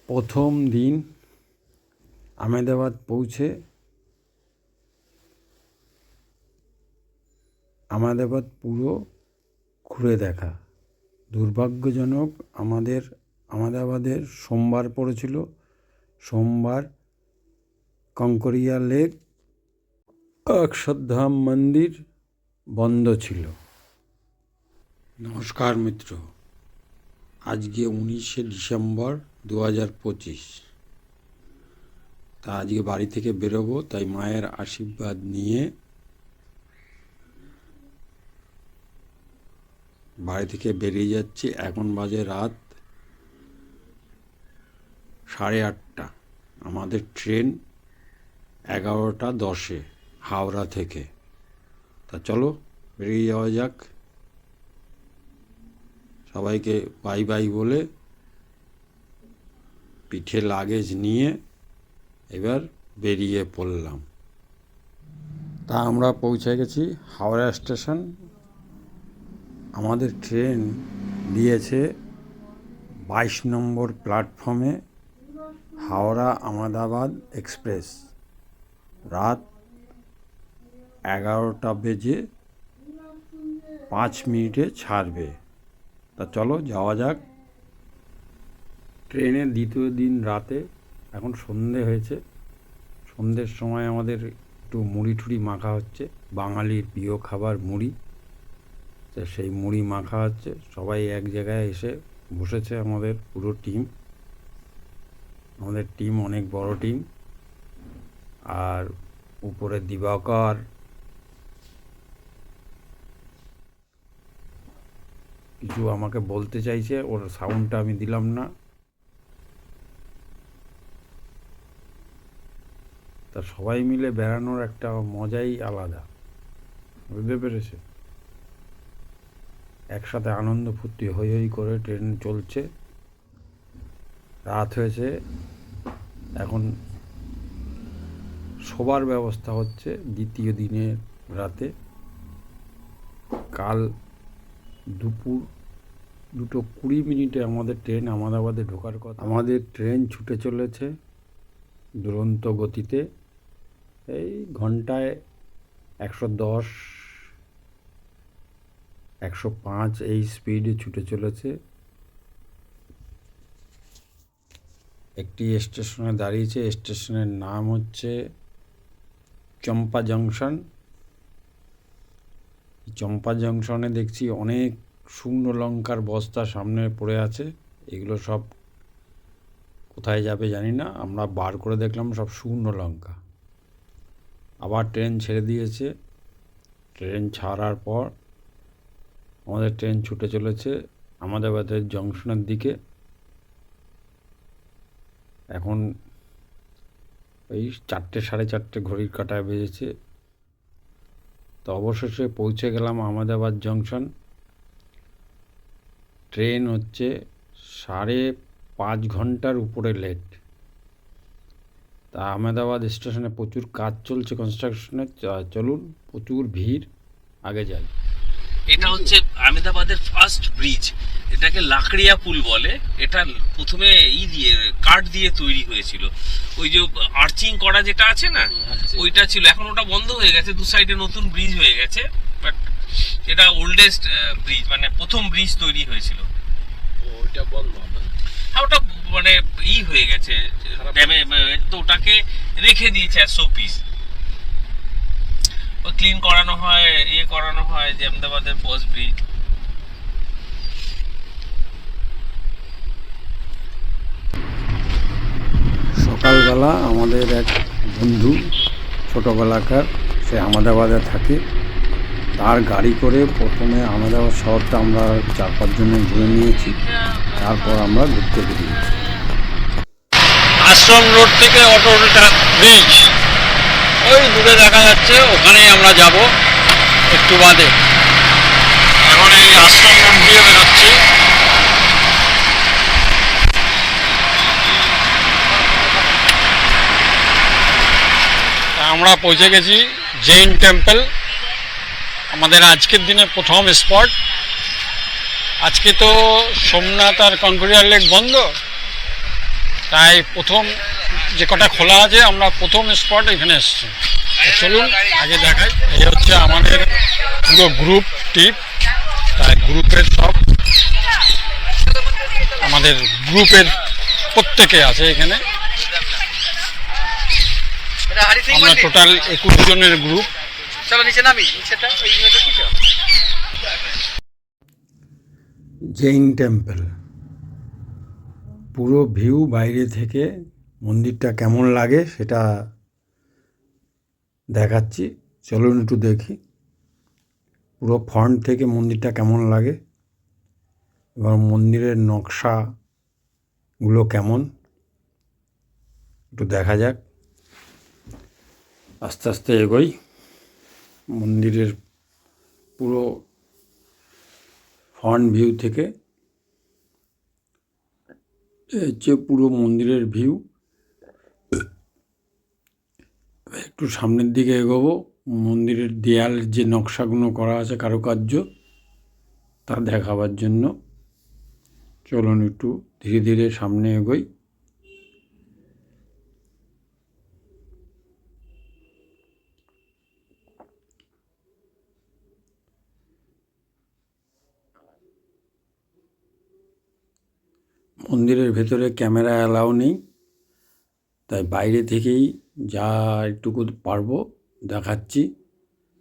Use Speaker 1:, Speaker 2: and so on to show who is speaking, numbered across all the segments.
Speaker 1: প্রথম দিন আহমেদাবাদ পৌঁছে আহমেদাবাদ পুরো ঘুরে দেখা। দুর্ভাগ্যজনক আহমেদাবাদের সোমবার পড়েছিল। সোমবার কঙ্করিয়া লেক, অক্ষরধাম মন্দির বন্ধ ছিল। নমস্কার মিত্র, আজকে 19শে ডিসেম্বর 2025। তা আজকে বাড়ি থেকে বেরোবো, তাই মায়ের আশীর্বাদ নিয়ে বাড়ি থেকে বেরিয়ে যাচ্ছি। এখন বাজে রাত 8:30। আমাদের ট্রেন 11:10 হাওড়া থেকে। তা চলো বেরিয়ে যাওয়া যাক। সবাইকে বাই বাই বলে পিঠে লাগেজ নিয়ে এবার বেরিয়ে পড়লাম। তা আমরা পৌঁছে গেছি হাওড়া স্টেশন। আমাদের ট্রেন দিয়েছে 22 নম্বর প্ল্যাটফর্মে হাওড়া আহমেদাবাদ এক্সপ্রেস। রাত 11:05 ছাড়বে। তা চলো যাওয়া যাক। ট্রেনের দ্বিতীয় দিন রাতে, এখন সন্ধে হয়েছে। সন্ধ্যের সময় আমাদের একটু মুড়ি ঠুড়ি মাখা হচ্ছে, বাঙালির প্রিয় খাবার মুড়ি। তো সেই মুড়ি মাখা হচ্ছে, সবাই এক জায়গায় এসে বসেছে। আমাদের পুরো টিম, আমাদের টিম অনেক বড় টিম। আর উপরে দিবাকর, কিছু আমাকে বলতে চাইছে, ওর সাউন্ডটা আমি দিলাম না। তা সবাই মিলে বেড়ানোর একটা মজাই আলাদা, বুঝতে পেরেছে? একসাথে আনন্দ ফুর্তি হই হই করে ট্রেন চলছে। রাত হয়েছে, এখন শোবার ব্যবস্থা হচ্ছে দ্বিতীয় দিনের রাতে। কাল দুপুর 2:20 আমাদের ট্রেন আহমেদাবাদে ঢোকার কথা। আমাদের ট্রেন ছুটে চলেছে দুরন্ত গতিতে, এই ঘন্টায় 110, 105 এই স্পিডে ছুটে চলেছে। একটি স্টেশনে দাঁড়িয়েছে, স্টেশনের নাম হচ্ছে চম্পা জংশন। চম্পা জংশনে দেখছি অনেক শুকনো লঙ্কার বস্তা সামনে পড়ে আছে। এগুলো সব কোথায় যাবে জানি না, আমরা বার করে দেখলাম সব শুকনো লঙ্কা। আবার ট্রেন ছেড়ে দিয়েছে। ট্রেন ছাড়ার পর আমাদের ট্রেন ছুটে চলেছে আহমেদাবাদের জংশনের দিকে। এখন এই 4টে 4:30 ঘড়ির কাঁটায় বেজেছে। তো অবশেষে পৌঁছে গেলাম আহমেদাবাদ জংশন। ট্রেন হচ্ছে 5.5 ঘন্টার উপরে লেট। তা আহমেদাবাদ স্টেশনে প্রচুর কাজ চলছে কনস্ট্রাকশনের। চলুন, প্রচুর ভিড়, আগে যাই।
Speaker 2: এটা হচ্ছে আহমেদাবাদের ফার্স্ট ব্রিজ। এটাকে লাকড়িয়া পুল বলে। এটা প্রথমে কাঠ দিয়ে তৈরি হয়েছিল। ওই যে আর্চিং করা যেটা আছে না, ওইটা ছিল। এখন ওটা বন্ধ হয়ে গেছে, দু সাইডে নতুন ব্রিজ হয়ে গেছে। বাট এটা ওল্ডেস্ট ব্রিজ, মানে প্রথম ব্রিজ তৈরি হয়েছিল।
Speaker 3: ওইটা বন্ধ হবে,
Speaker 2: ওটা মানে হয়ে গেছে ড্যামে, তো ওটাকে রেখে দিয়েছে অ্যাজ শো পিস। ক্লিন করানো হয়, করানো হয় যে আহমেদাবাদের ফার্স্ট ব্রিজ।
Speaker 1: সকালবেলা আমাদের এক বন্ধু, ছোটোবেলাকার, সে আহমেদাবাদে থাকে। তার গাড়ি করে প্রথমে আহমেদাবাদ শহরটা আমরা 4-5 জনে ঘুরে নিয়েছি। তারপর আমরা ঘুরতে বেরিয়েছি।
Speaker 3: আশ্রম রোড থেকে অটোটা ব্রিজ ওই দূরে দেখা যাচ্ছে, ওখানেই আমরা যাব একটু বাদে। এখন এই আশ্রম রোড দিয়ে বেরোচ্ছি। আমরা পৌঁছে গেছি জৈন টেম্পল, আমাদের আজকের দিনের প্রথম স্পট। আজকে তো সোমনাথ আর কঙ্করিয়া লেক বন্ধ, তাই প্রথম যে কটা খোলা আছে আমরা প্রথম স্পট এখানে এসেছি। চলুন আগে দেখাই। এই হচ্ছে আমাদের পুরো গ্রুপ টিপ, তাই গ্রুপের সব আমাদের গ্রুপের প্রত্যেকে আছে এখানে। আমরা টোটাল 21 জনের গ্রুপ।
Speaker 1: জৈন টেম্পল পুরো ভিউ বাইরে থেকে মন্দিরটা কেমন লাগে সেটা দেখাচ্ছি, চলুন একটু দেখি পুরো ফ্রন্ট থেকে মন্দিরটা কেমন লাগে এবং মন্দিরের নকশাগুলো কেমন একটু দেখা যাক। আস্তে আস্তে এগোই। মন্দিরের পুরো ফ্রন্ট ভিউ থেকে হচ্ছে পুরো মন্দিরের ভিউ। একটু সামনের দিকে এগোবো। মন্দিরের দেয়ালের যে নকশাগুলো করা আছে কারুকার্য তা দেখাবার জন্য চলুন একটু ধীরে ধীরে সামনে এগোই। মন্দিরের ভেতরে ক্যামেরা অ্যালাউ নেই, তাই বাইরে থেকেই যা একটুকু পারবো দেখাচ্ছি।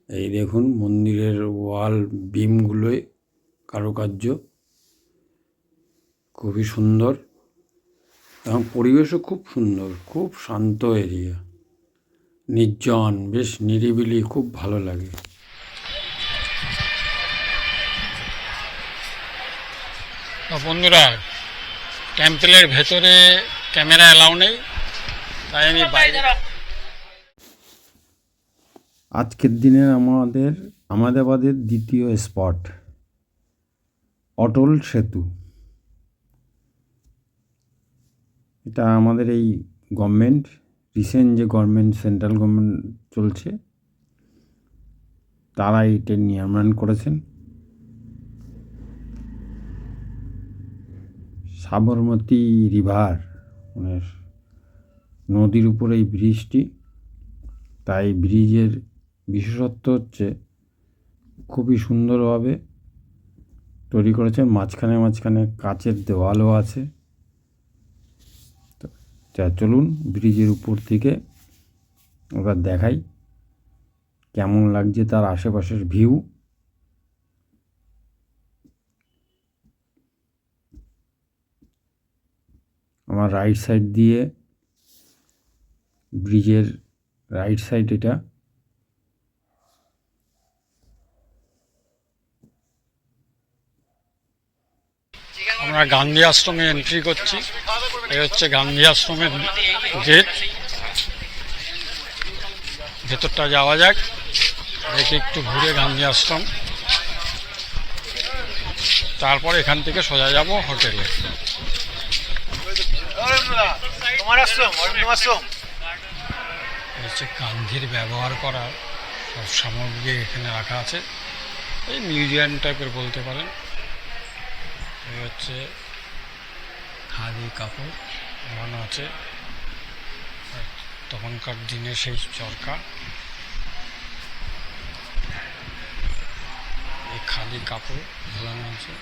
Speaker 1: এই দেখুন মন্দিরের ওয়াল বিমগুলোয় কারুকার্য খুবই সুন্দর এবং পরিবেশও খুব সুন্দর, খুব শান্ত এরিয়া, নির্জন, বেশ নিরিবিলি, খুব ভালো লাগে।
Speaker 3: বন্ধুরা, টেম্পলের ভেতরে ক্যামেরা অ্যালাউ নেই, তাই আমি বাইরে।
Speaker 1: আজকের দিনের আমাদের আহমেদাবাদের দ্বিতীয় স্পট অটল সেতু। এটা আমাদের এই গভর্নমেন্ট, রিসেন্ট যে গভর্নমেন্ট, সেন্ট্রাল গভর্নমেন্ট চলছে, তারা এটা নির্মাণ করেছেন। সাবরমতী রিভার মানে নদীর উপরে এই ব্রিজটি, তাই ব্রিজের বিশেষত্ব হচ্ছে খুবই সুন্দরভাবে তৈরি করেছেন। মাঝখানে মাঝখানে কাচের দেওয়ালও আছে। তা চলুন ব্রিজের উপর থেকে এবার দেখাই কেমন লাগছে তার আশেপাশের ভিউ। আমার রাইট সাইড দিয়ে ব্রিজের রাইট সাইড এটা।
Speaker 3: আমরা গান্ধী আশ্রমে এন্ট্রি করছি। এই হচ্ছে গান্ধী আশ্রমের গেট। ভেতরটা যাওয়া যাক, দেখে একটু ঘুরে গান্ধী আশ্রম, তারপর এখান থেকে সোজা যাব হোটেলে। হচ্ছে গান্ধীর ব্যবহার করা সব সামগ্রী এখানে রাখা আছে, এই মিউজিয়াম টাইপের বলতে পারেন। এই হচ্ছে খাদি কাপড় লাগানো আছে, তখনকার দিনে সেই চরকা। এই খাদি কাপড় ঝোলানো আছে।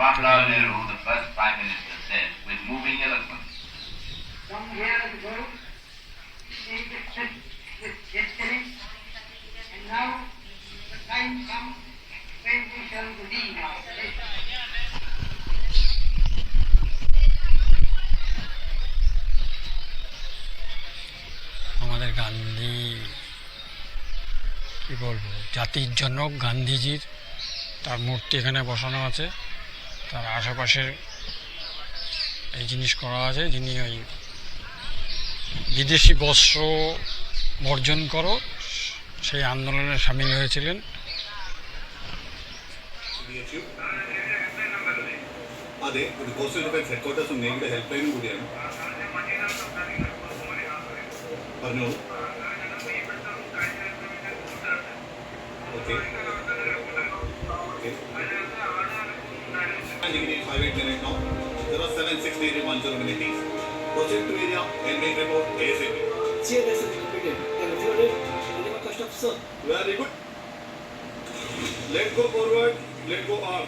Speaker 4: Jawaharlal Nehru, the first Prime Minister, said with moving eloquence.
Speaker 5: Some years ago, we made a trip with destiny, and now the time comes when we shall leave our place.
Speaker 3: আমাদের গান্ধী কী বলবো জাতির জনক গান্ধীজির তার মূর্তি এখানে বসানো আছে। তার আশেপাশের এই জিনিস করা আছে, যিনি ওই বিদেশি বস্ত্র বর্জন করো সেই আন্দোলনে সামিল হয়েছিলেন।
Speaker 6: അതെ ഒരു കോസ്റ്റൽ ഡിഫൻസ് ഹെഡ്ക്വാർട്ടേഴ്സും നേവിയുടെ ഹെൽപ്പ് ലൈനും കൂടിയാണ്. പറഞ്ഞോളൂ. Okay okay 58 now 076310 minutes. Proceed to area and make report ASAP.
Speaker 7: CLS is completed. And included minimum cost of sir.
Speaker 6: Very good. Let go forward. Let go arm.